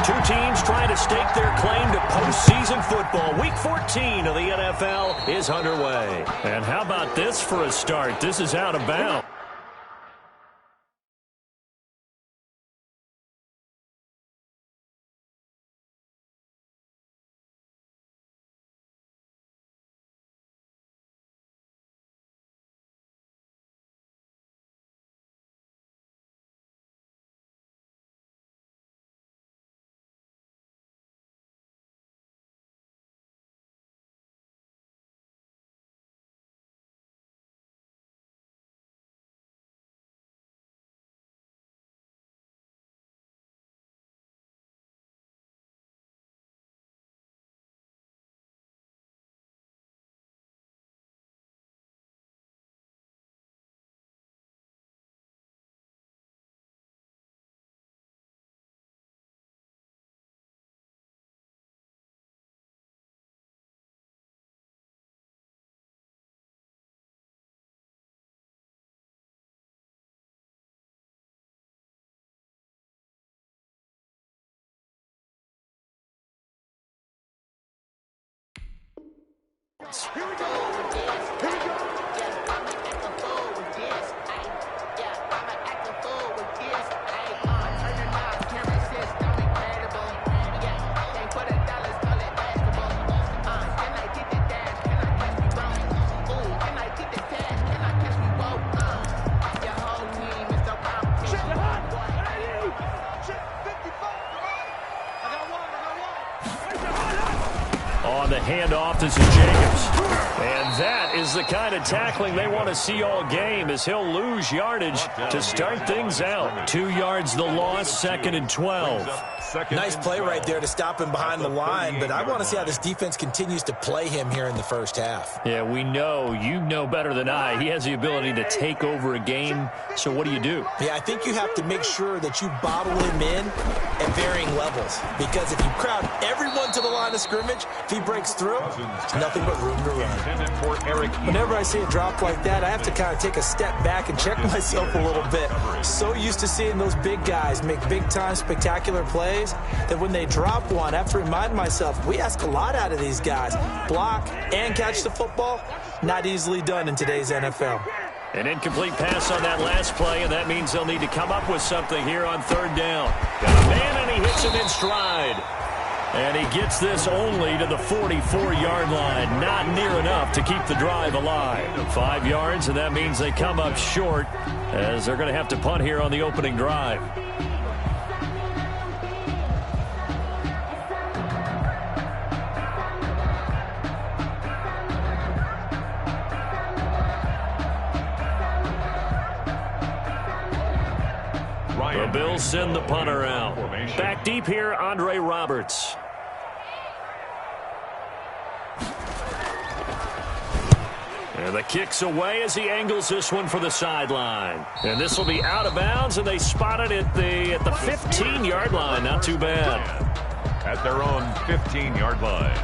Two teams trying to stake their claim to postseason football. Week 14 of the NFL is underway. And how about this for a start? This is out of bounds. Here we go. Here we go. On the handoff, this is Jacobs. And that is the kind of tackling they want to see all game, as he'll lose yardage to start things out. 2 yards the loss, 2nd and 12. Nice play right there to stop him behind the line, but I want to see how this defense continues to play him here in the first half. Yeah, we know, you know better than I, he has the ability to take over a game, so what do you do? Yeah, I think you have to make sure that you bottle him in at varying levels, because if you crowd everyone to the line of scrimmage, if he breaks through, there's nothing but room to run. Whenever I see a drop like that, I have to kind of take a step back and check myself a little bit. So used to seeing those big guys make big-time spectacular plays that when they drop one, I have to remind myself, we ask a lot out of these guys. Block and catch the football, not easily done in today's NFL. An incomplete pass on that last play, and that means they'll need to come up with something here on 3rd down. Got a man, and he hits him in stride. And he gets this only to the 44-yard line. Not near enough to keep the drive alive. 5 yards, and that means they come up short, as they're going to have to punt here on the opening drive. The Bills send the punter out. Back deep here, Andre Roberts. And the kick's away as he angles this one for the sideline. And this will be out of bounds, and they spot it at the 15-yard line. Not too bad. At their own 15-yard line.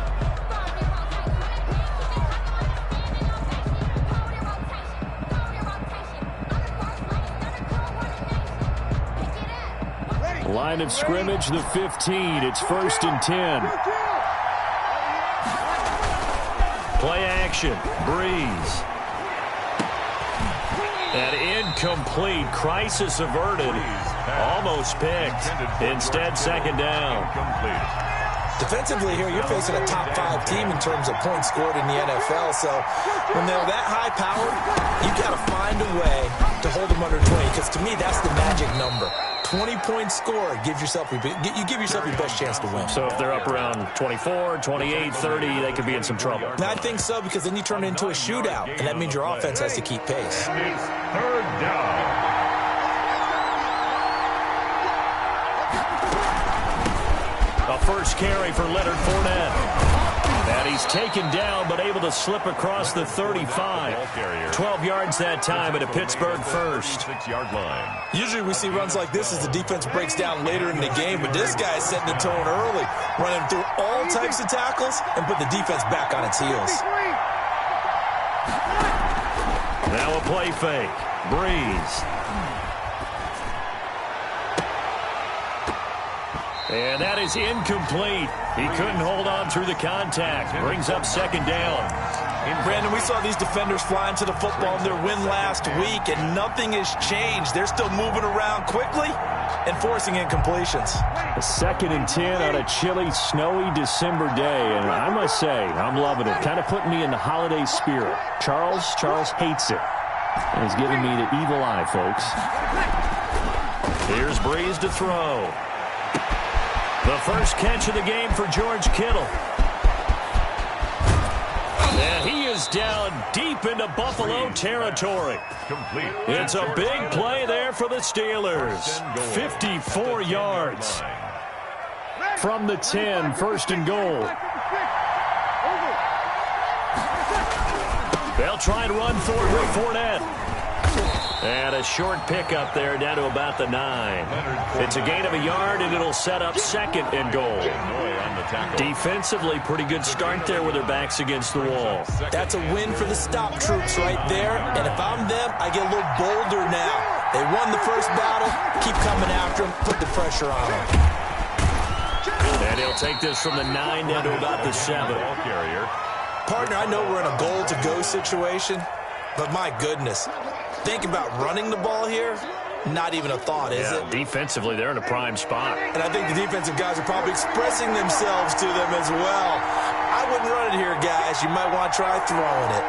Line of scrimmage, the 15. It's 1st and 10. Play action. Breeze. An incomplete. Crisis averted. Almost picked. Instead, 2nd down. Defensively here, you're facing a top 5 team in terms of points scored in the NFL. So when they're that high powered, you got to find a way to hold them under 20, because to me, that's the magic number. 20-point score, you give yourself your best chance to win. So if they're up around 24, 28, 30, they could be in some trouble. And I think so, because then you turn it into a shootout, and that means your offense has to keep pace. 3rd down. A first carry for Leonard Fournette. And he's taken down, but able to slip across the 35. 12 yards that time at a Pittsburgh first. 6-yard line. Usually we see runs like this as the defense breaks down later in the game, but this guy's setting the tone early, running through all types of tackles and put the defense back on its heels. Now a play fake. Breeze. And that is incomplete. He couldn't hold on through the contact. Brings up second down. Brandon, we saw these defenders fly into the football in their win last week, and nothing has changed. They're still moving around quickly and forcing incompletions. A 2nd and 10 on a chilly, snowy December day, and I must say, I'm loving it. Kind of putting me in the holiday spirit. Charles hates it. And he's giving me the evil eye, folks. Here's Breeze to throw. The first catch of the game for George Kittle. And he is down deep into Buffalo territory. Complete. It's a big play there for the Steelers. 54 yards. From the 10, 1st and goal. They'll try and run forward with Fournette. And a short pickup there down to about the 9. It's a gain of a yard, and it'll set up 2nd and goal. Defensively, pretty good start there with their backs against the wall. That's a win for the stop troops right there. And if I'm them, I get a little bolder now. They won the first battle. Keep coming after them. Put the pressure on them. And he'll take this from the 9 down to about the 7. Partner, I know we're in a goal-to-go situation, but my goodness. Think about running the ball here. Not even a thought, is it? Defensively, they're in a prime spot. And I think the defensive guys are probably expressing themselves to them as well. I wouldn't run it here, guys. You might want to try throwing it.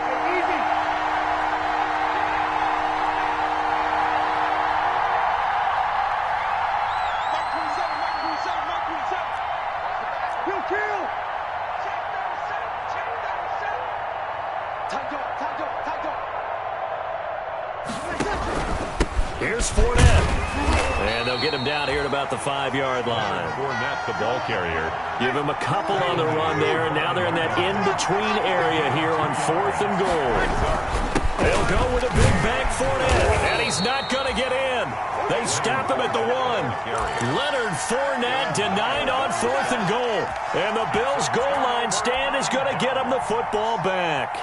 Here's Fournette. And they'll get him down here at about the 5-yard line. Fournette, the ball carrier. Give him a couple on the run there, and now they're in that in-between area here on 4th and goal. They'll go with a big bank Fournette, and he's not going to get in. They stop him at the 1. Leonard Fournette denied on 4th and goal. And the Bills' goal line stand is going to get him the football back.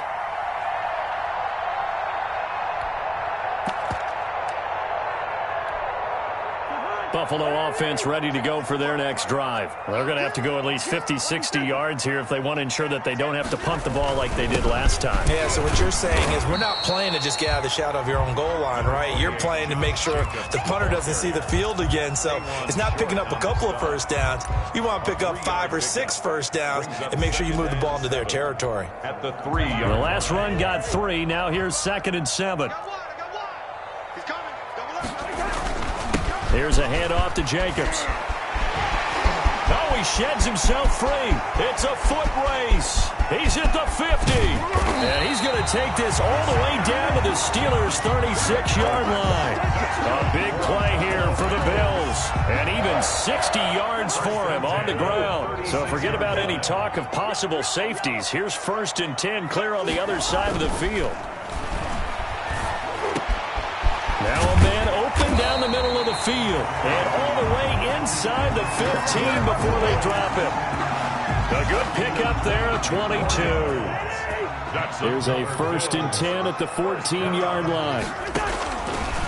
Buffalo offense ready to go for their next drive. They're going to have to go at least 50, 60 yards here if they want to ensure that they don't have to punt the ball like they did last time. Yeah, so what you're saying is we're not playing to just get out of the shadow of your own goal line, right? You're playing to make sure the punter doesn't see the field again. So it's not picking up a couple of first downs. You want to pick up 5 or 6 first downs and make sure you move the ball into their territory. At the 3. The last run got 3. Now here's 2nd and 7. Here's a handoff to Jacobs. Oh, he sheds himself free. It's a foot race. He's at the 50. And he's going to take this all the way down to the Steelers' 36-yard line. A big play here for the Bills. And even 60 yards for him on the ground. So forget about any talk of possible safeties. Here's 1st and 10 clear on the other side of the field. Now a man open down the middle of the field and all the way inside the 15 before they drop him. A good pickup there at 22. Here's a 1st and 10 at the 14-yard line.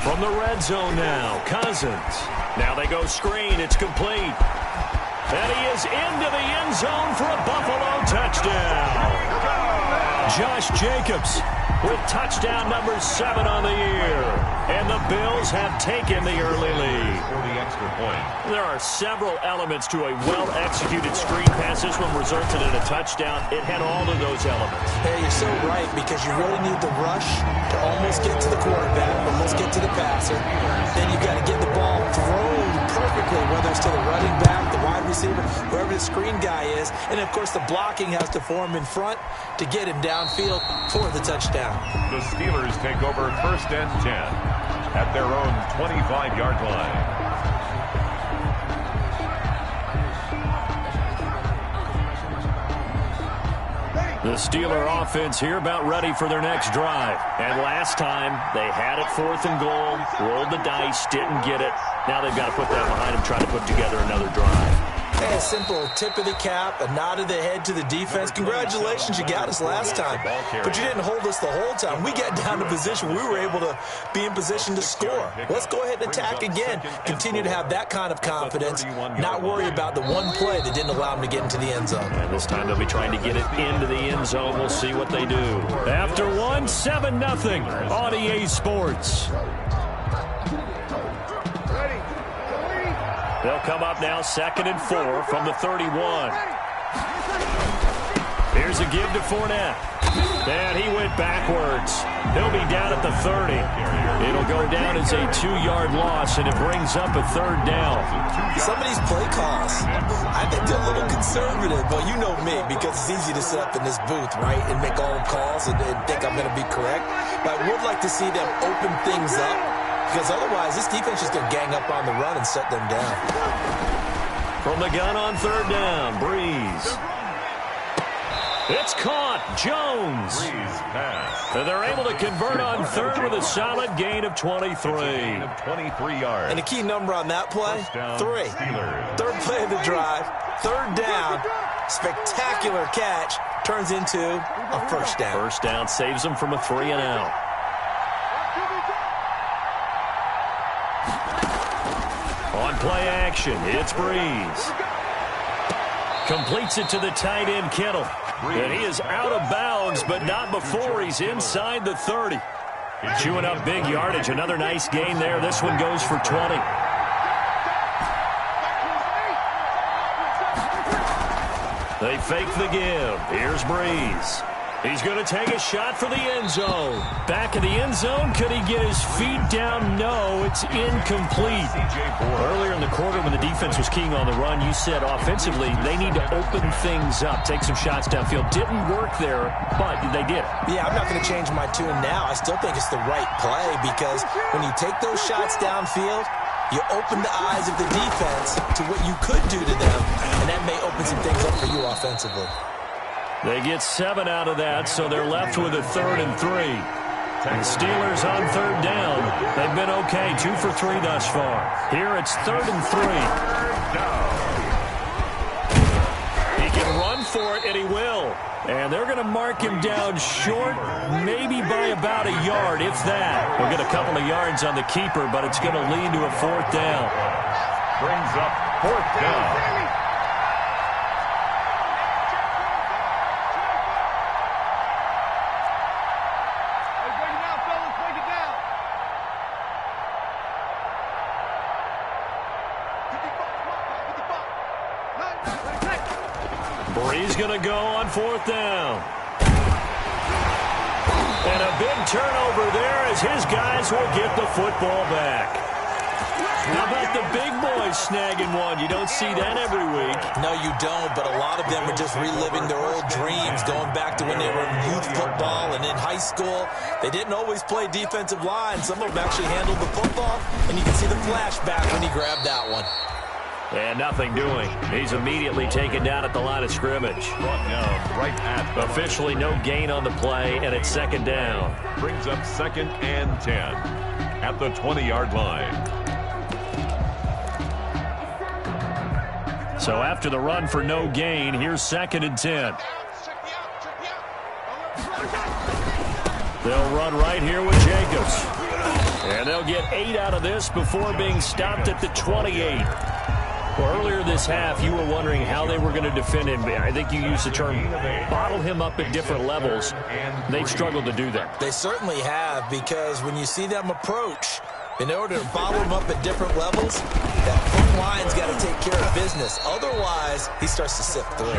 From the red zone now, Cousins. Now they go screen. It's complete. And he is into the end zone for a Buffalo touchdown. Josh Jacobs with touchdown number 7 on the year. And the Bills have taken the early lead. For the extra point. There are several elements to a well-executed screen pass. This one resulted in a touchdown. It had all of those elements. Hey, you're so right, because you really need the rush to almost get to the quarterback, almost get to the passer. Then you've got to get the ball thrown perfectly, whether it's to the running back, the wide receiver, whoever the screen guy is. And, of course, the blocking has to form in front to get him downfield for the touchdown. The Steelers take over 1st and 10 at their own 25-yard line. The Steeler offense here about ready for their next drive. And last time, they had it 4th and goal, rolled the dice, didn't get it. Now they've got to put that behind them, trying to put together another drive. Hey, a simple tip of the cap, a nod of the head to the defense. Congratulations, you got us last time. But you didn't hold us the whole time. We got down to position. We were able to be in position to score. Let's go ahead and attack again. Continue to have that kind of confidence, not worry about the one play that didn't allow them to get into the end zone. And this time they'll be trying to get it into the end zone. We'll see what they do. After 7-0 on EA Sports. They'll come up now 2nd and 4 from the 31. Here's a give to Fournette. And he went backwards. He'll be down at the 30. It'll go down as a 2-yard loss, and it brings up a 3rd down. Some of these play calls, I think they're a little conservative. But you know me, because it's easy to sit up in this booth, right, and make all the calls and think I'm going to be correct. But I would like to see them open things up, because otherwise this defense is going to gang up on the run and set them down. From the gun on 3rd down, Breeze. It's caught. Jones. And they're able to convert on 3rd with a solid gain of 23. 23 yards. And the key number on that play, 3. 3rd play of the drive, 3rd down, spectacular catch, turns into a 1st down. 1st down saves them from a 3 and out. On play action, it's Breeze. Completes it to the tight end, Kittle. And he is out of bounds, but not before he's inside the 30. Chewing up big yardage. Another nice gain there. This one goes for 20. They fake the give. Here's Breeze. He's going to take a shot for the end zone. Back in the end zone. Could he get his feet down? No, it's incomplete. Earlier in the quarter when the defense was keying on the run, you said offensively they need to open things up, take some shots downfield. Didn't work there, but they did. Yeah, I'm not going to change my tune now. I still think it's the right play, because when you take those shots downfield, you open the eyes of the defense to what you could do to them, and that may open some things up for you offensively. They get 7 out of that, so they're left with a 3rd and 3. The Steelers on 3rd down. They've been okay, 2 for 3 thus far. Here it's 3rd and 3. He can run for it, and he will. And they're going to mark him down short, maybe by about a yard, if that. We'll get a couple of yards on the keeper, but it's going to lead to a 4th down. Brings up 4th down. Breeze going to go on 4th down. And a big turnover there as his guys will get the football back. How about the big boys snagging one? You don't see that every week. No, you don't, but a lot of them are just reliving their old dreams, going back to when they were in youth football and in high school. They didn't always play defensive line. Some of them actually handled the football, and you can see the flashback when he grabbed that one. And nothing doing. He's immediately taken down at the line of scrimmage. Right at officially no gain on the play, and it's 2nd down. Brings up 2nd and 10 at the 20-yard line. So after the run for no gain, here's 2nd and 10. They'll run right here with Jacobs. And they'll get 8 out of this before being stopped at the 28. Well, earlier this half, you were wondering how they were going to defend him. I think you used the term bottle him up at different levels. They've struggled to do that. They certainly have, because when you see them approach, in order to bottle him up at different levels, that front line's got to take care of business. Otherwise, he starts to sift through.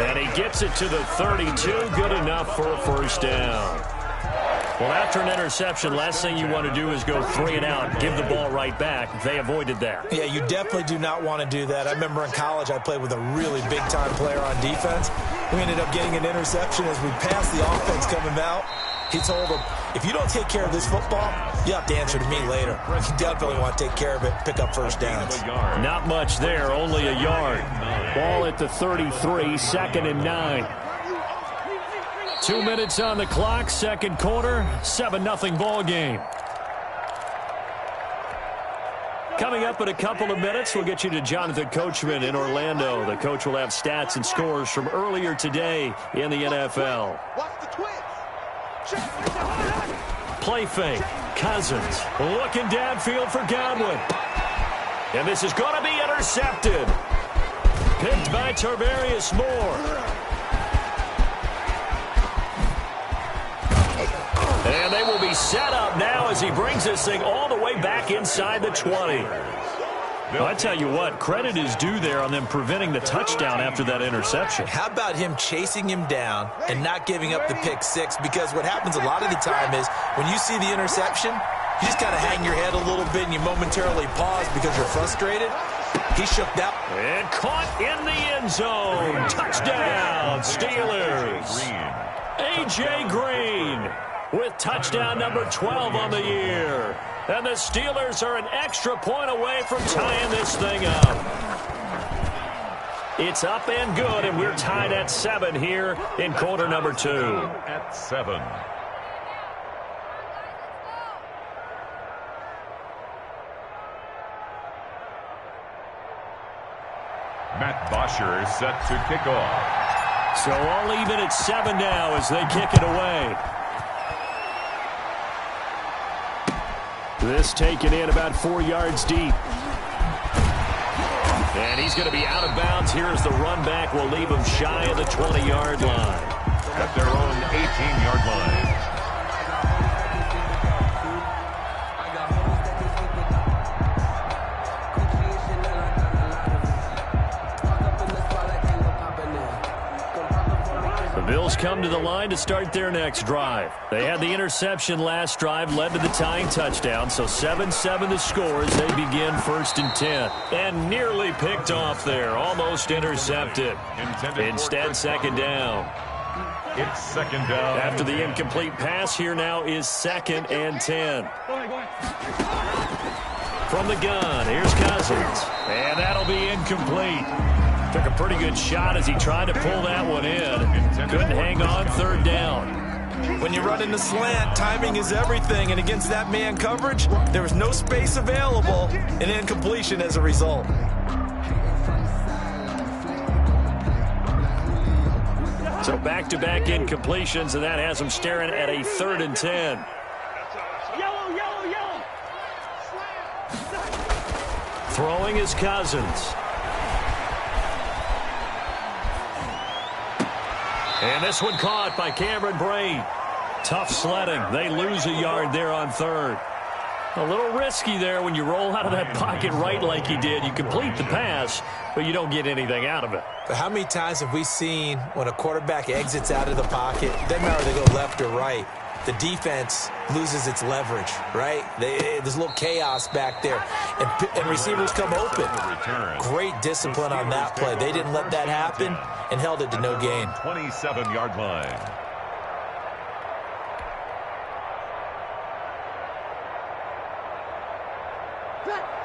And he gets it to the 32. Good enough for a 1st down. Well, after an interception, last thing you want to do is go 3 and out, give the ball right back. They avoided that. Yeah, you definitely do not want to do that. I remember in college I played with a really big-time player on defense. We ended up getting an interception as we passed the offense coming out. He told him, if you don't take care of this football, you have to answer to me later. You definitely want to take care of it, pick up 1st downs. Not much there, only a yard. Ball at the 33, 2nd and 9. 2 minutes on the clock, 2nd quarter, 7-0 ball game. Coming up in a couple of minutes, we'll get you to Jonathan Coachman in Orlando. The coach will have stats and scores from earlier today in the NFL. Watch the twitch. Play fake. Cousins looking downfield for Godwin. And this is going to be intercepted. Picked by Tarvarius Moore. And they will be set up now as he brings this thing all the way back inside the 20. Well, I tell you what, credit is due there on them preventing the touchdown after that interception. How about him chasing him down and not giving up the pick six? Because what happens a lot of the time is when you see the interception, you just kind of hang your head a little bit and you momentarily pause because you're frustrated. He shook that. And caught in the end zone. Touchdown, Steelers. A.J. Green with touchdown number 12 on the year. And the Steelers are an extra point away from tying this thing up. It's up and good, and we're tied at 7 here in quarter number 2. At 7. Matt Bosher set to kick off. So all even at 7 now as they kick it away. This taken in about 4 yards deep. And he's going to be out of bounds here as the run back will leave him shy of the 20-yard line. At their own 18-yard line. Bills come to the line to start their next drive. They had the interception last drive, led to the tying touchdown, so 7-7 the score as they begin 1st and 10. And nearly picked off there, almost intercepted. Instead, 2nd down. It's 2nd down. After the incomplete pass, here now is 2nd and 10. From the gun, here's Cousins. And that'll be incomplete. Took a pretty good shot as he tried to pull that one in. Couldn't hang on, 3rd down. When you run in the slant, timing is everything. And against that man coverage, there was no space available. An incompletion as a result. So back-to-back incompletions, and that has him staring at a 3rd and 10. Throwing is Cousins. And this one caught by Cameron Brate. Tough sledding. They lose a yard there on 3rd. A little risky there when you roll out of that pocket right like he did. You complete the pass, but you don't get anything out of it. But how many times have we seen when a quarterback exits out of the pocket, doesn't matter whether they go left or right, the defense loses its leverage, right? There's a little chaos back there. And receivers come open. Great discipline on that play. They didn't let that happen and held it to no gain. 27-yard line.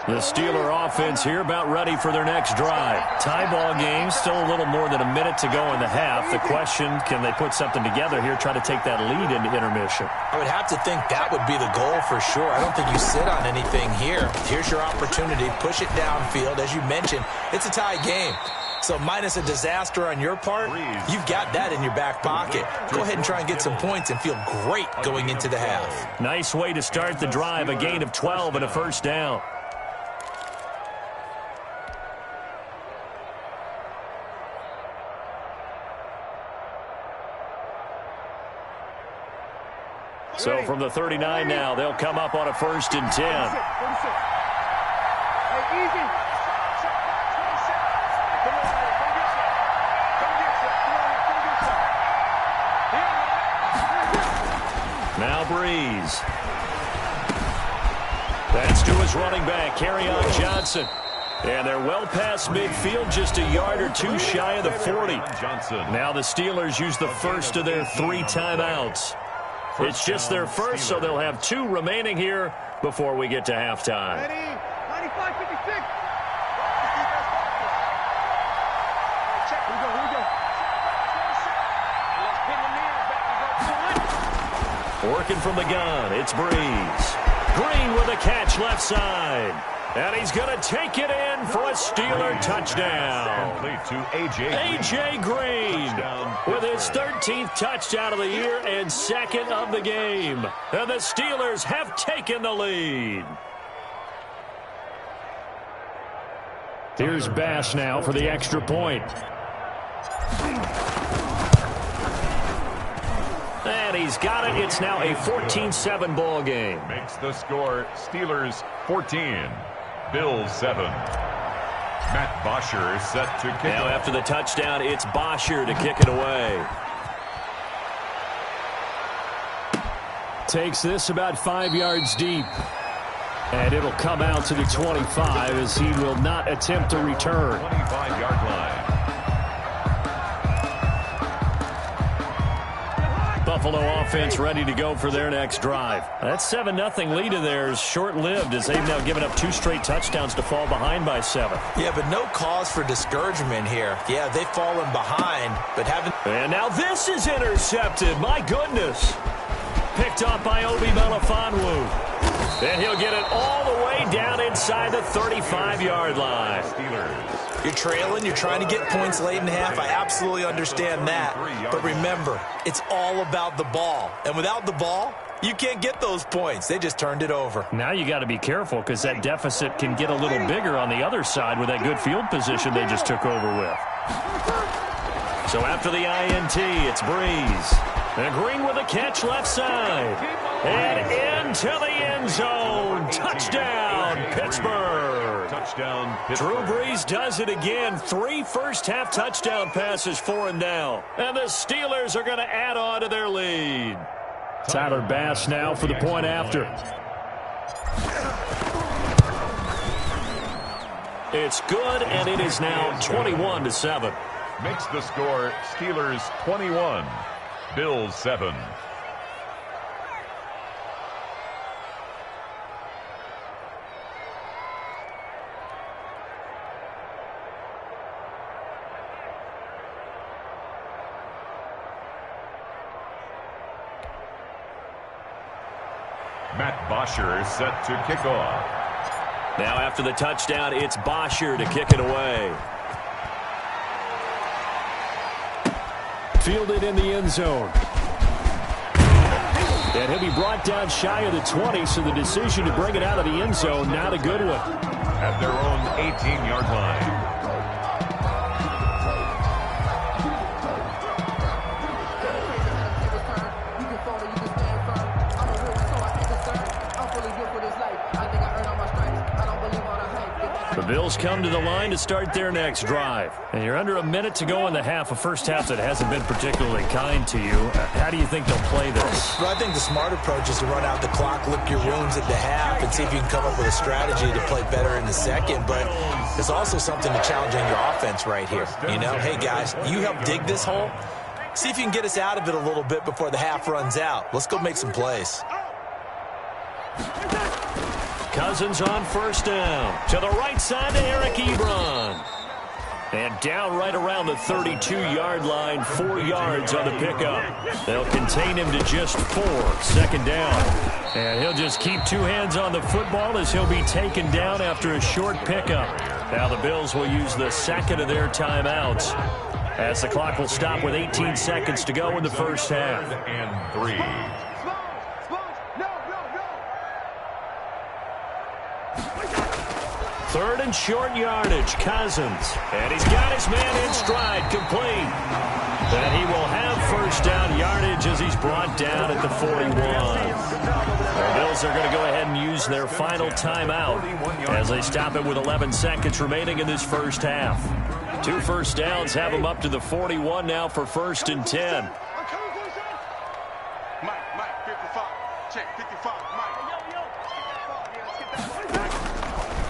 The Steeler offense here about ready for their next drive. Tie ball game, still a little more than a minute to go in the half. The question, can they put something together here, try to take that lead into intermission? I would have to think that would be the goal for sure. I don't think you sit on anything here. Here's your opportunity. Push it downfield. As you mentioned, it's a tie game. So minus a disaster on your part, you've got that in your back pocket. Go ahead and try and get some points and feel great going into the half. Nice way to start the drive. A gain of 12 and a 1st down. So from the 39 now, they'll come up on a 1st and 10. Now Breeze. That's to his running back, Kerryon Johnson. And they're well past midfield, just a yard or 2 shy of the 40. Now the Steelers use the first of their 3 timeouts. It's just their first, so they'll have 2 remaining here before we get to halftime. Ready? 95-56. Working from the gun, it's Breeze. Green with a catch left side. And he's going to take it in for a Steeler touchdown. Complete to A.J. Green with his 13th touchdown of the year and second of the game. And the Steelers have taken the lead. Here's Bass now for the extra point. And he's got it. It's now a 14-7 ball game. Makes the score Steelers 14, Bills 7. Matt Bosher is set to kick. Now after the touchdown, it's Bosher to kick it away. Takes this about 5 yards deep. And it'll come out to the 25 as he will not attempt to return. 25-yard line. Buffalo offense ready to go for their next drive. That 7-0 lead of theirs short-lived as they've now given up 2 straight touchdowns to fall behind by 7. Yeah, but no cause for discouragement here. Yeah, they've fallen behind, but haven't. And now this is intercepted. My goodness. Picked off by Obi Melifonwu. And he'll get it all the way down inside the 35-yard line. Steelers. You're trailing, you're trying to get points late in the half. I absolutely understand that. But remember, it's all about the ball. And without the ball, you can't get those points. They just turned it over. Now you got to be careful because that deficit can get a little bigger on the other side with that good field position they just took over with. So after the INT, it's Breeze. And Green with a catch left side. And into the end zone. Touchdown, Pittsburgh. Touchdown, Drew Pittsburgh. Brees does it again. 3 first-half touchdown passes for him now. And the Steelers are going to add on to their lead. Tyler Bass now for the point after. It's good, and it is now 21-7. Makes the score Steelers 21, Bills 7. Matt Bosher is set to kick off. Now after the touchdown, it's Bosher to kick it away. Fielded in the end zone. And he'll be brought down shy of the 20, so the decision to bring it out of the end zone, not a good one. At their own 18-yard line. The Bills come to the line to start their next drive. And you're under a minute to go in the half, a first half that hasn't been particularly kind to you. How do you think they'll play this? Well, I think the smart approach is to run out the clock, lick your wounds at the half, and see if you can come up with a strategy to play better in the second. But there's also something to challenging your offense right here. You know, hey, guys, you help dig this hole. See if you can get us out of it a little bit before the half runs out. Let's go make some plays. Cousins on first down. To the right side to Eric Ebron. And down right around the 32-yard line, 4 yards on the pickup. They'll contain him to just 4, second down. And he'll just keep 2 hands on the football as he'll be taken down after a short pickup. Now the Bills will use the second of their timeouts as the clock will stop with 18 seconds to go in the first half. And 3. Third and short yardage, Cousins. And he's got his man in stride, complete. And he will have first down yardage as he's brought down at the 41. The Bills are going to go ahead and use their final timeout as they stop it with 11 seconds remaining in this first half. 2 first downs have them up to the 41 now for first and 10. Mike, 55. Check, 55. Mike.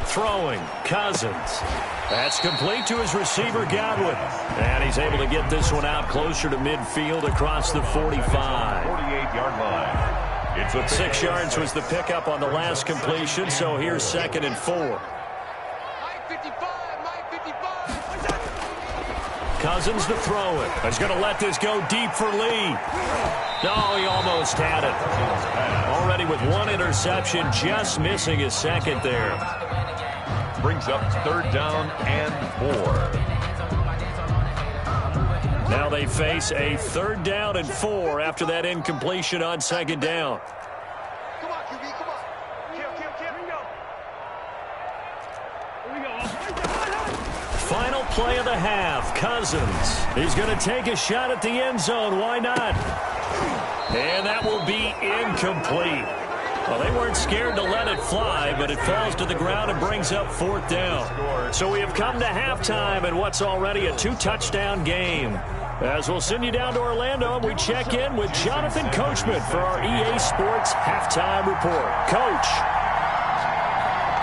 Throwing, Cousins. That's complete to his receiver, Godwin. And he's able to get this one out closer to midfield across the 45. 48-yard line. It's a 6 yards was the pickup on the last completion, so here's second and 4. Mike, 55. Mike, 55. Cousins to throw it. He's going to let this go deep for Lee. No, he almost had it. Already with 1 interception, just missing his second there. Brings up third down and 4. Now they face a third down and 4 after that incompletion on second down. Come on, QB, come on. Kill. Here we go. Final play of the half. Cousins. He's going to take a shot at the end zone. Why not? And that will be incomplete. Well, they weren't scared to let it fly, but it falls to the ground and brings up fourth down. So we have come to halftime in what's already a 2-touchdown game. As we'll send you down to Orlando, and we check in with Jonathan Coachman for our EA Sports Halftime Report. Coach,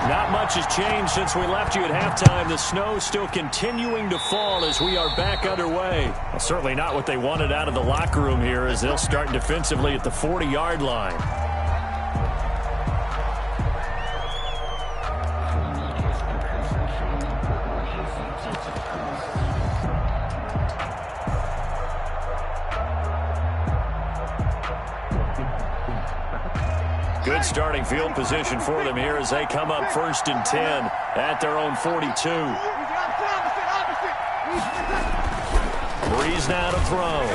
not much has changed since we left you at halftime. The snow still continuing to fall as we are back underway. Well, certainly not what they wanted out of the locker room here as they'll start defensively at the 40-yard line. Good starting field position for them here as they come up 1st and 10 at their own 42. Breeze now to throw.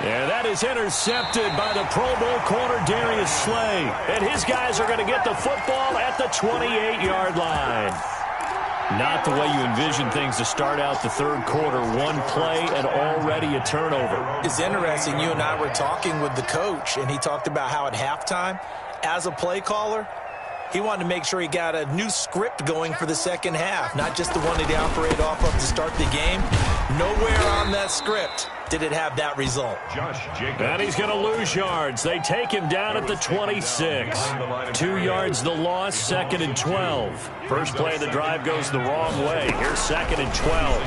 And that is intercepted by the Pro Bowl corner Darius Slay. And his guys are going to get the football at the 28-yard line. Not the way you envision things to start out the third quarter. One play and already a turnover. It's interesting. You and I were talking with the coach, and he talked about how at halftime, as a play caller, he wanted to make sure he got a new script going for the second half, not just the one that he operated off of to start the game. Nowhere on that script did it have that result. And he's going to lose yards. They take him down at the 26. 2 yards the loss, 2nd and 12. First play of the drive goes the wrong way. Here's 2nd and 12.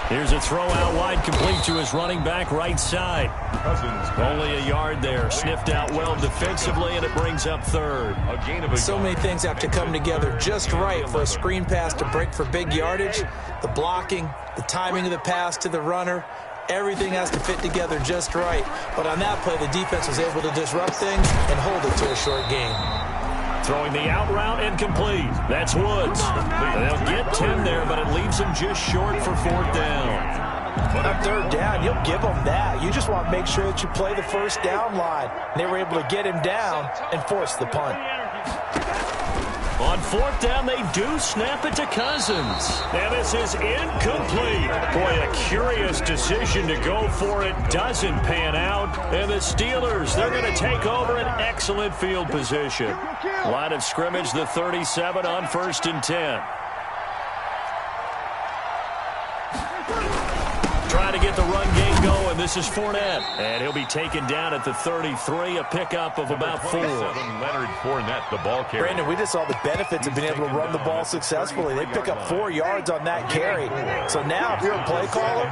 Here's a throw out wide, complete to his running back right side. Only a yard there. Sniffed out well defensively, and it brings up third. So many things have to come together just right for a screen pass to break for big yardage. The blocking, the timing of the pass to the runner, everything has to fit together just right. But on that play, the defense was able to disrupt things and hold it to a short game. Throwing the out route incomplete. That's Woods. They'll get 10 there, but it leaves them just short for fourth down. On third down, you'll give them that. You just want to make sure that you play the first down line. They were able to get him down and force the punt. On fourth down, they do snap it to Cousins. And this is incomplete. Boy, a curious decision to go for it. Doesn't pan out. And the Steelers, they're going to take over an excellent field position. Line of scrimmage, the 37 on 1st and 10. Trying to get the run game going. This is Fournette. And he'll be taken down at the 33, a pickup of about 4. Leonard Fournette, the ball carrier. Brandon, we just saw the benefits of being able to run the ball successfully. They pick up 4 yards on that carry. So now if you're a play caller,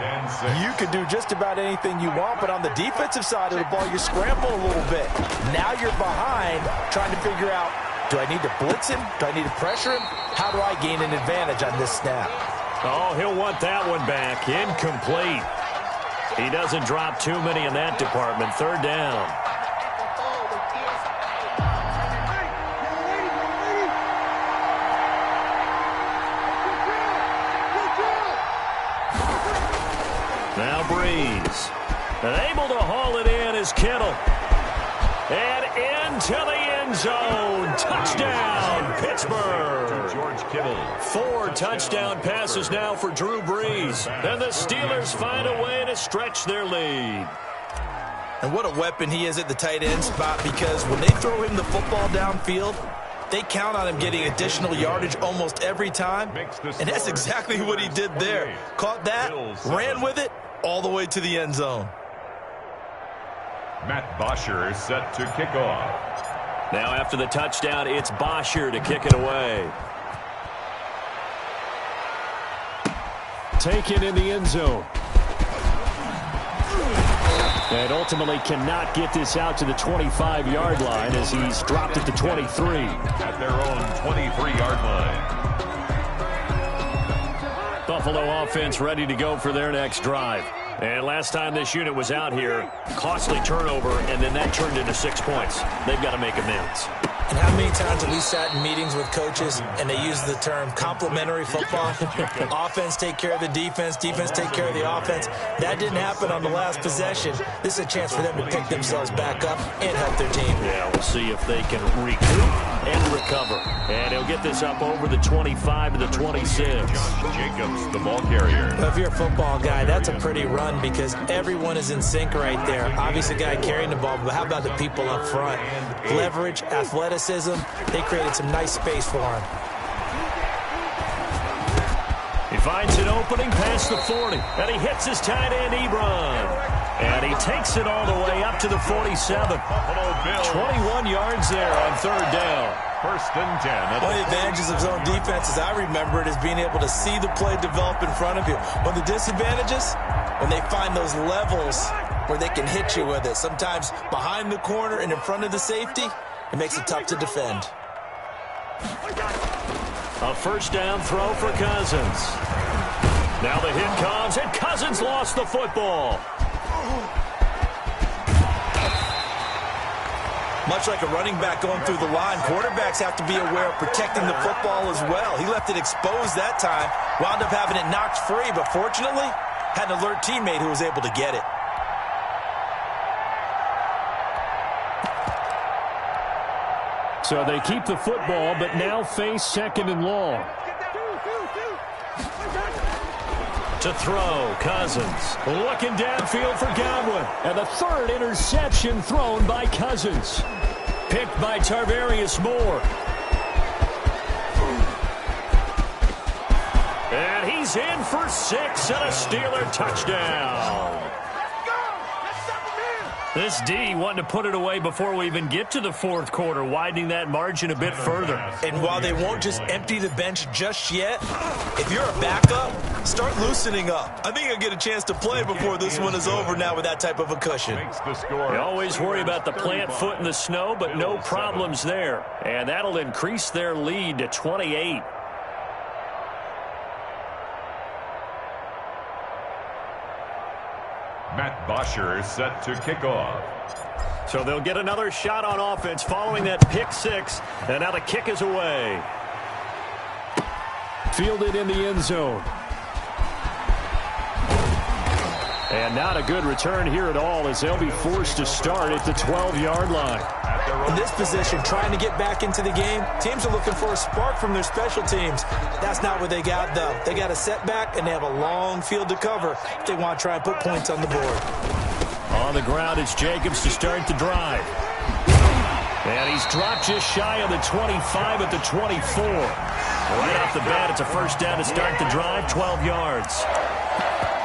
you can do just about anything you want. But on the defensive side of the ball, you scramble a little bit. Now you're behind trying to figure out, do I need to blitz him? Do I need to pressure him? How do I gain an advantage on this snap? Oh, he'll want that one back. Incomplete. He doesn't drop too many in that department. Third down. Now Breeze. And able to haul it in is Kittle. And into the end zone. Touchdown, Pittsburgh. George Kittle. 4 touchdown passes now for Drew Brees. And the Steelers find a way to stretch their lead. And what a weapon he is at the tight end spot, because when they throw him the football downfield, they count on him getting additional yardage almost every time. And that's exactly what he did there. Caught that, ran with it, all the way to the end zone. Matt Bosher is set to kick off. Now after the touchdown, it's Bosher to kick it away. Taken in the end zone. And ultimately cannot get this out to the 25-yard line as he's dropped at the 23. At their own 23-yard line. Buffalo offense ready to go for their next drive. And last time this unit was out here, costly turnover, and then that turned into 6 points. They've got to make amends. And how many times have we sat in meetings with coaches and they use the term complementary football? Offense take care of the defense, defense take care of the offense. That didn't happen on the last possession. This is a chance for them to pick themselves back up and help their team. Yeah, we'll see if they can recoup and recover. And he'll get this up over the 25 to the 26. Jacobs, the ball carrier. Well, if you're a football guy, that's a pretty run because everyone is in sync right there. Obviously, the guy carrying the ball, but how about the people up front? Leverage, athleticism, they created some nice space for him. He finds an opening past the 40, and he hits his tight end, Ebron. And he takes it all the way up to the 47. 21 yards there on third down. First and 10. One of the advantages of zone defense, as I remember it, is being able to see the play develop in front of you. One of the disadvantages, when they find those levels where they can hit you with it, sometimes behind the corner and in front of the safety, it makes it tough to defend. A first down throw for Cousins. Now the hit comes, and Cousins lost the football. Much like a running back going through the line, quarterbacks have to be aware of protecting the football as well. He left it exposed that time, wound up having it knocked free, but fortunately, had an alert teammate who was able to get it. So they keep the football, but now face second and long. To throw, Cousins. Looking downfield for Godwin. And the third interception thrown by Cousins. Picked by Tarvarius Moore. And he's in for 6 and a Steeler touchdown. This D wanting to put it away before we even get to the fourth quarter, widening that margin a bit further. And while they won't just empty the bench just yet, if you're a backup, start loosening up. I think you'll get a chance to play before this one is over now with that type of a cushion. You always worry about the plant foot in the snow, but no problems there. And that'll increase their lead to 28. Matt Bosher set to kick off. So they'll get another shot on offense following that pick 6. And now the kick is away. Fielded in the end zone. And not a good return here at all as they'll be forced to start at the 12-yard line. In this position, trying to get back into the game, teams are looking for a spark from their special teams. That's not what they got, though. They got a setback, and they have a long field to cover if they want to try and put points on the board. On the ground, it's Jacobs to start the drive. And he's dropped just shy of the 25 at the 24. Right off the bat, it's a first down to start the drive, 12 yards.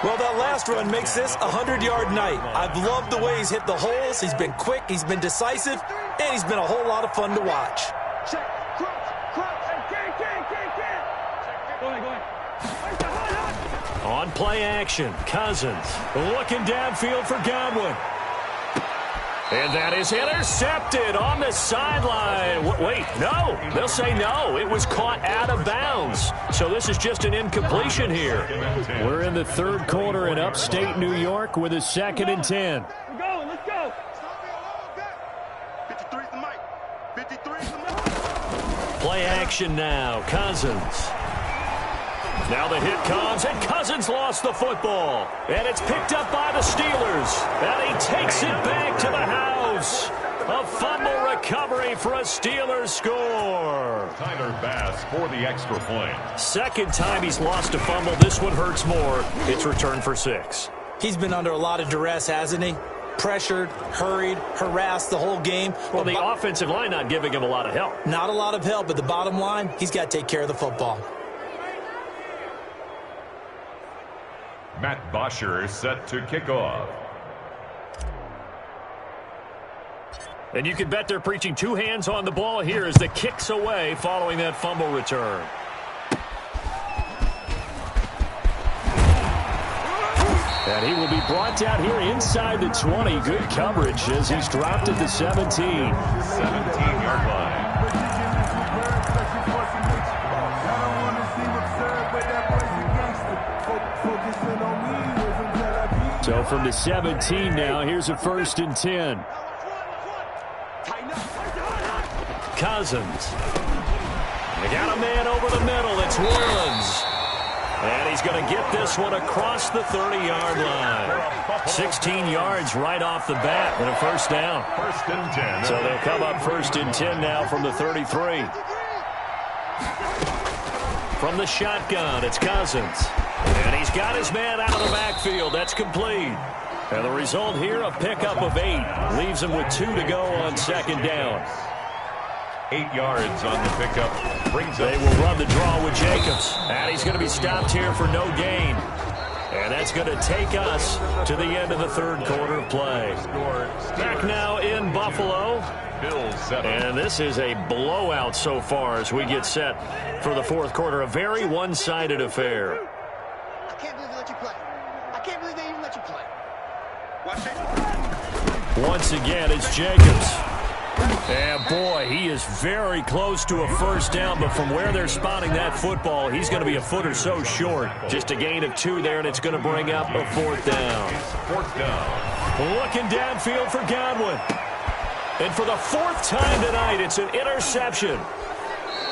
Well, that last run makes this a 100-yard night. I've loved the way he's hit the holes. He's been quick, he's been decisive, and he's been a whole lot of fun to watch. Check, cross, Go ahead. On play action, Cousins looking downfield for Godwin. And that is intercepted on the sideline. Wait, no. They'll say no. It was caught out of bounds. So this is just an incompletion here. We're in the third quarter in upstate New York with a 2nd and 10. Let's go. 53's the mic. 53's the mic. Play action now. Cousins. Now the hit comes, and Cousins lost the football. And it's picked up by the Steelers. And he takes it back to the house. A fumble recovery for a Steelers score. Tyler Bass for the extra point. Second time he's lost a fumble. This one hurts more. It's returned for 6. He's been under a lot of duress, hasn't he? Pressured, hurried, harassed the whole game. Well, the offensive line not giving him a lot of help. Not a lot of help, but the bottom line, he's got to take care of the football. Matt Bosher set to kick off. And you can bet they're preaching 2 hands on the ball here as the kick's away following that fumble return. And he will be brought down here inside the 20. Good coverage as he's dropped at the 17. 17-yard line. So from the 17 now, here's a 1st and 10. Cousins. They got a man over the middle. It's Orleans. And he's going to get this one across the 30-yard line. 16 yards right off the bat and a first down. First and 10. So they'll come up first and 10 now from the 33. From the shotgun, it's Cousins. And he's got his man out of the backfield. That's complete. And the result here, a pickup of 8. Leaves him with 2 to go on second down. 8 yards on the pickup. They will run the draw with Jacobs. And he's going to be stopped here for no gain. And that's going to take us to the end of the third quarter of play. Back now in Buffalo. Bills 7. And this is a blowout so far as we get set for the fourth quarter. A very one-sided affair. I can't believe they let you play. I can't believe they even let you play. Watch it. Once again, it's Jacobs. And boy, he is very close to a first down, but from where they're spotting that football, he's going to be a foot or so short. Just a gain of 2 there, and it's going to bring up a fourth down. Fourth down. Looking downfield for Godwin. And for the 4th time tonight, it's an interception.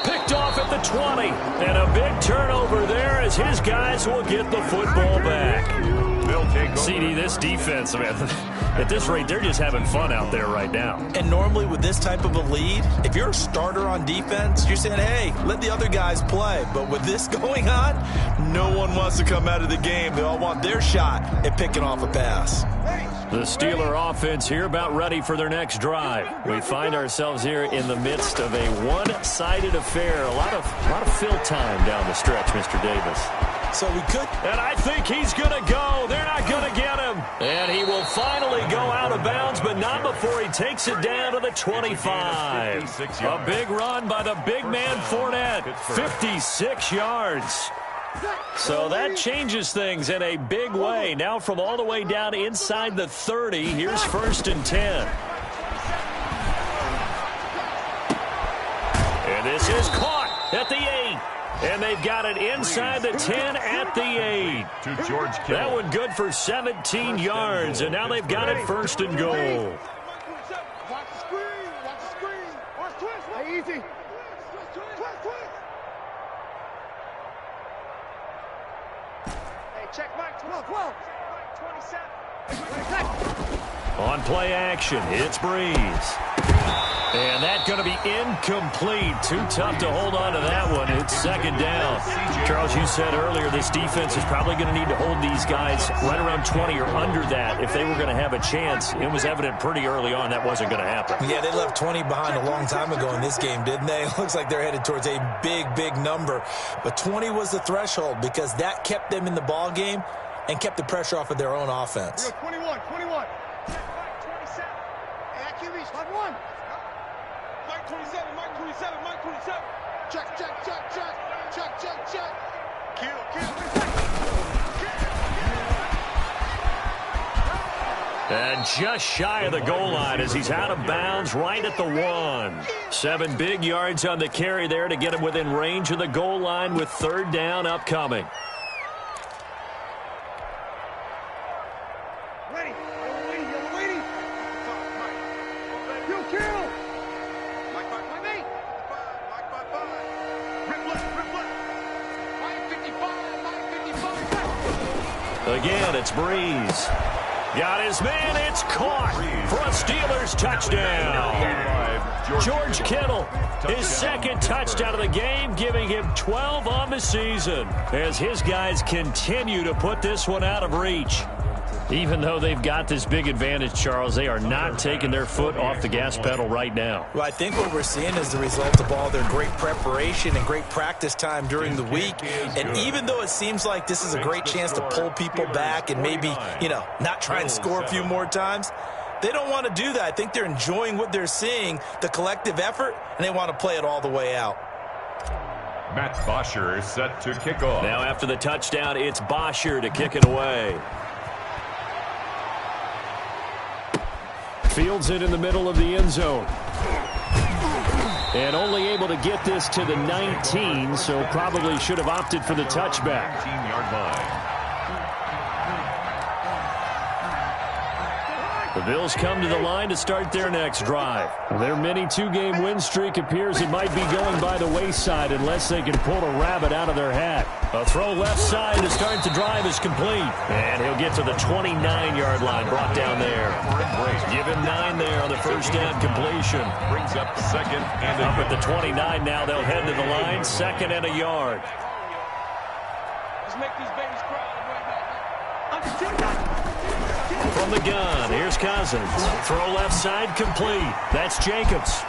Picked off at the 20. And a big turnover there as his guys will get the football back. They'll take over. CD, this defense, man, at this rate, they're just having fun out there right now. And normally with this type of a lead, if you're a starter on defense, you're saying, hey, let the other guys play. But with this going on, no one wants to come out of the game. They all want their shot at picking off a pass. The Steeler offense here about ready for their next drive. We find ourselves here in the midst of a one-sided affair. A lot of fill time down the stretch, Mr. Davis. So we could. And I think he's going to go. They're not going to get him. And he will finally go out of bounds, but not before he takes it down to the 25. A big run by the big man Fournette. 56 yards. So that changes things in a big way. Now from all the way down inside the 30, here's first and 10. And this is caught at the 8. And they've got it inside the 10 at the 8. To George Kittle. That one good for 17 yards, and now they've got it first and goal. Watch the screen. Watch the screen. Watch twist. Hey, easy. Twist. Hey, check Mike 12. 27. On play action, it's Breeze. And that's going to be incomplete. Too tough to hold on to that one. It's second down. Charles, you said earlier this defense is probably going to need to hold these guys right around 20 or under that if they were going to have a chance. It was evident pretty early on that wasn't going to happen. Yeah, they left 20 behind a long time ago in this game, didn't they? It looks like they're headed towards a big number. But 20 was the threshold because that kept them in the ball game and kept the pressure off of their own offense. 21. 27. Hey, that QB's spot 1. Mike 27. Check. Kill. And just shy of the goal line as he's out of bounds right at the 1. 7 big yards on the carry there to get him within range of the goal line with third down upcoming. Ready. You're waiting. You kill. Mike 8. Mike 5. Rip left. Mike 55. Again, it's Breeze. Got his man. It's caught for a Steelers touchdown. George Kittle, his second touchdown of the game, giving him 12 on the season as his guys continue to put this one out of reach. Even though they've got this big advantage, Charles, they are not taking their foot off the gas pedal right now. Well, I think what we're seeing is the result of all their great preparation and great practice time during the week. And even though it seems like this is a great chance to pull people back and maybe, not try and score a few more times, they don't want to do that. I think they're enjoying what they're seeing, the collective effort, and they want to play it all the way out. Matt Bosher is set to kick off. Now after the touchdown, it's Bosher to kick it away. Fields it in the middle of the end zone. And only able to get this to the 19, so probably should have opted for the touchback. 19-yard line. The Bills come to the line to start their next drive. Their mini two-game win streak appears it might be going by the wayside unless they can pull a rabbit out of their hat. A throw left side to start the drive is complete. And he'll get to the 29-yard line, brought down there. Give him 9 there on the first down completion. Brings up second and up at the 29 now. They'll head to the line, 2nd and a yard. Let's make these babies cry. From the gun, here's Cousins. Throw left side complete. That's Jacobs.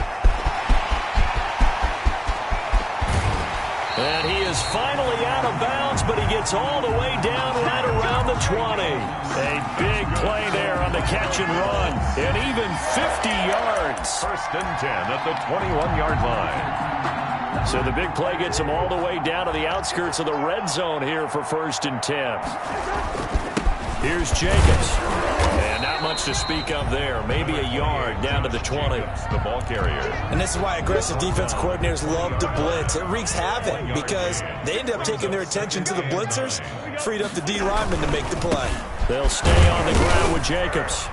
And he is finally out of bounds, but he gets all the way down right around the 20. A big play there on the catch and run. And even 50 yards. 1st and 10 at the 21-yard line. So the big play gets him all the way down to the outskirts of the red zone here for 1st and 10. Here's Jacobs. And not much to speak of there. Maybe a yard down to the 20. The ball carrier. And this is why aggressive defense coordinators love to blitz. It wreaks havoc because they end up taking their attention to the blitzers, freed up the D lineman to make the play. They'll stay on the ground with Jacobs.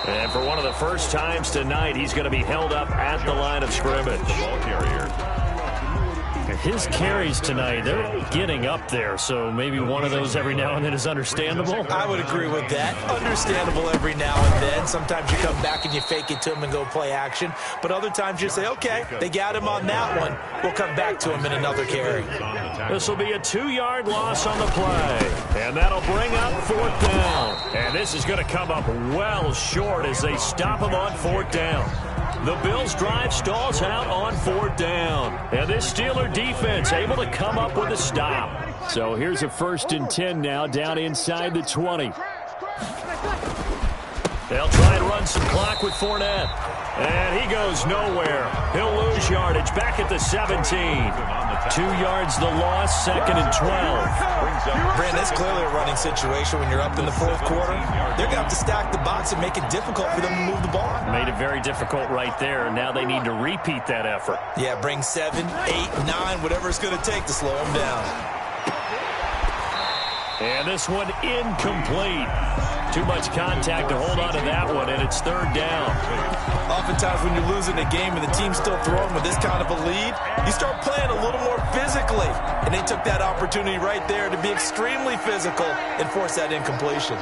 And for one of the first times tonight, he's going to be held up at the line of scrimmage. The ball carrier. His carries tonight, they're getting up there, so maybe one of those every now and then is understandable. I would agree with that. Understandable every now and then. Sometimes you come back and you fake it to him and go play action. But other times you say, okay, they got him on that one. We'll come back to him in another carry. This will be a 2-yard loss on the play. And that'll bring up 4th down. And this is going to come up well short as they stop him on 4th down. The Bills' drive stalls out on 4th down. And this Steeler defense able to come up with a stop. So here's a 1st and 10 now down inside the 20. They'll try and run some clock with Fournette. And he goes nowhere. He'll lose yardage back at the 17. 2 yards the loss, 2nd and 12. Brandon, it's clearly a running situation when you're up in the 4th quarter. They're going to have to stack the box and make it difficult for them to move the ball. Made it very difficult right there. Now they need to repeat that effort. Yeah, bring 7, 8, 9, whatever it's going to take to slow them down. And this one incomplete. Too much contact to hold on to that one, and it's 3rd down. Oftentimes when you're losing a game and the team's still throwing with this kind of a lead, you start playing a little more physically. And they took that opportunity right there to be extremely physical and force that incompletion.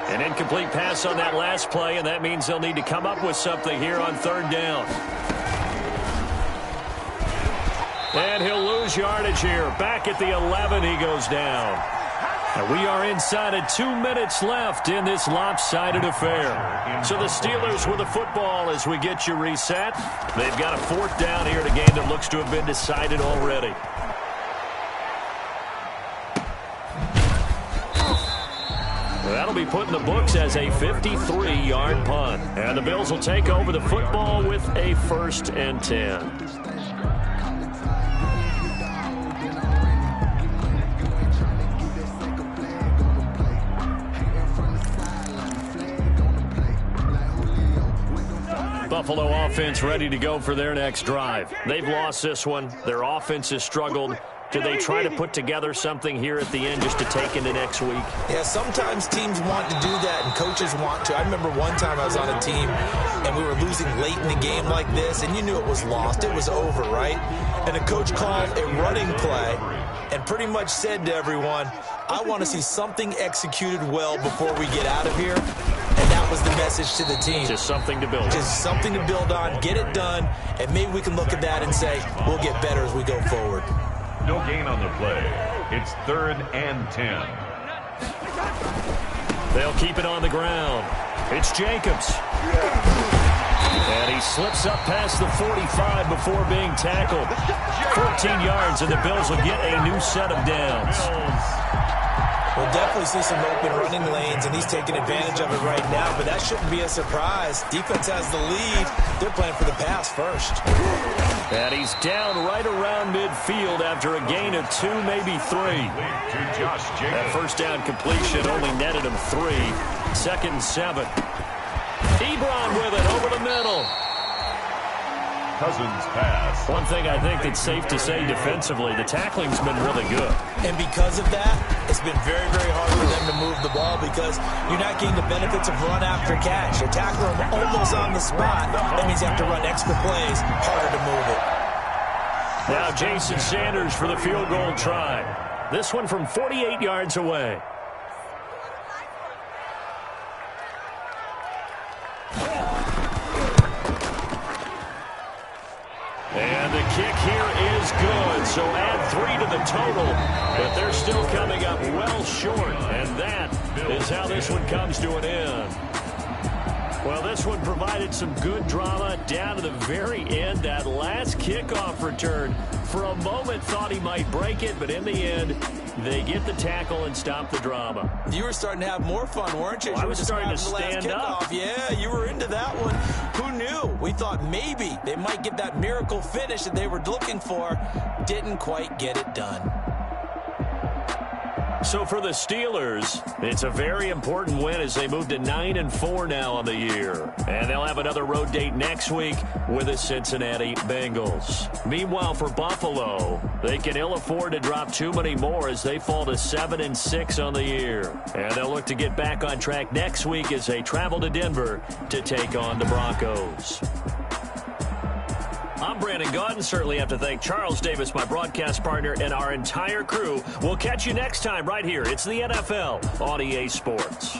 An incomplete pass on that last play, and that means they'll need to come up with something here on 3rd down. And he'll lose yardage here. Back at the 11, he goes down. And we are inside of 2 minutes left in this lopsided affair. So the Steelers with the football as we get you reset. They've got a 4th down here in a game that looks to have been decided already. That'll be put in the books as a 53-yard punt. And the Bills will take over the football with a 1st and 10. Buffalo offense ready to go for their next drive. They've lost this one. Their offense has struggled. Do they try to put together something here at the end just to take into next week? Yeah, sometimes teams want to do that and coaches want to. I remember one time I was on a team and we were losing late in the game like this, and you knew it was lost. It was over, right? And the coach called a running play and pretty much said to everyone, I want to see something executed well before we get out of here. And that was the message to the team. Just something to build on. Just something to build on, get it done, and maybe we can look at that and say, we'll get better as we go forward. No gain on the play. It's 3rd and 10. They'll keep it on the ground. It's Jacobs. And he slips up past the 45 before being tackled. 14 yards, and the Bills will get a new set of downs. We'll definitely see some open running lanes, and he's taking advantage of it right now, but that shouldn't be a surprise. Defense has the lead. They're playing for the pass first. And he's down right around midfield after a gain of 2, maybe 3. That 1st down completion only netted him 3. 2nd and 7. Ebron with it over the middle. Cousins pass. One thing I think that's safe to say defensively, the tackling's been really good. And because of that, it's been very, very hard for them to move the ball because you're not getting the benefits of run after catch. You tackle them almost on the spot. That means you have to run extra plays, harder to move it. Now Jason Sanders for the field goal try. This one from 48 yards away. And the kick here is good, so add 3 to the total, but they're still coming up well short, and that is how this one comes to an end. Well, this one provided some good drama down to the very end. That last kickoff return, for a moment thought he might break it, but in the end, they get the tackle and stop the drama. You were starting to have more fun, weren't you? Well, I was starting to stand up. Yeah, you were into that one. Who knew? We thought maybe they might get that miracle finish that they were looking for. Didn't quite get it done. So for the Steelers, it's a very important win as they move to 9-4 now on the year. And they'll have another road date next week with the Cincinnati Bengals. Meanwhile, for Buffalo, they can ill afford to drop too many more as they fall to 7-6 on the year. And they'll look to get back on track next week as they travel to Denver to take on the Broncos. I'm Brandon Gaudin. Certainly have to thank Charles Davis, my broadcast partner, and our entire crew. We'll catch you next time right here. It's the NFL on EA Sports.